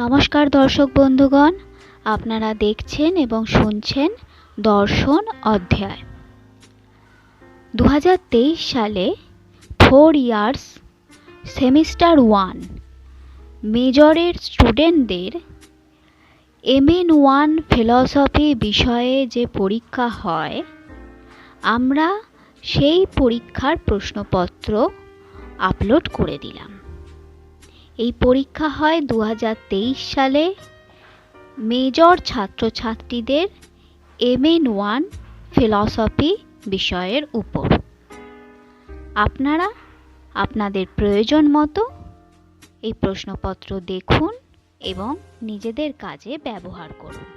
নমস্কার দর্শক বন্ধুগণ, আপনারা দেখছেন এবং শুনছেন দর্শন অধ্যায়। 2023 সালে 4 ইয়ার্স সেমিস্টার 1 মেজরের স্টুডেন্টদের MN1 ফিলসফি বিষয়ে যে পরীক্ষা হয়, আমরা সেই পরীক্ষার প্রশ্নপত্র আপলোড করে দিলাম। এই পরীক্ষা হয় 2023 সালে মেজর ছাত্রছাত্রীদের MN1 ফিলসফি বিষয়ের উপর। আপনারা আপনাদের প্রয়োজন মতো এই প্রশ্নপত্র দেখুন এবং নিজেদের কাজে ব্যবহার করুন।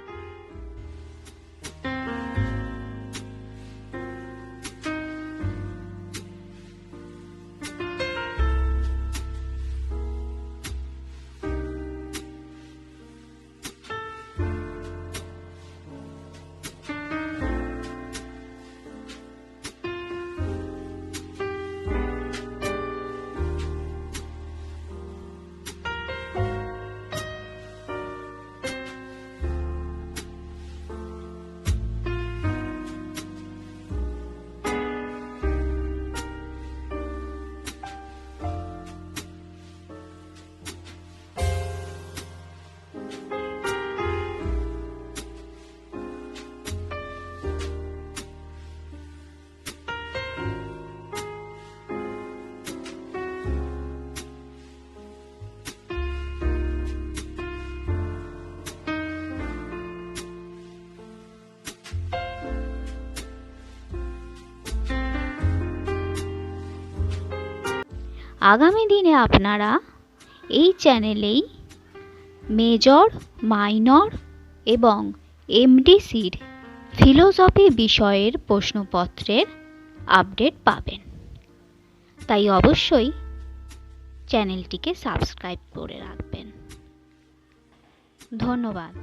আগামী দিনে আপনারা এই চ্যানেলেই মেজর, মাইনর এবং MDCর ফিলসফি বিষয়ের প্রশ্নপত্রের আপডেট পাবেন। তাই অবশ্যই চ্যানেলটিকে সাবস্ক্রাইব করে রাখবেন। ধন্যবাদ।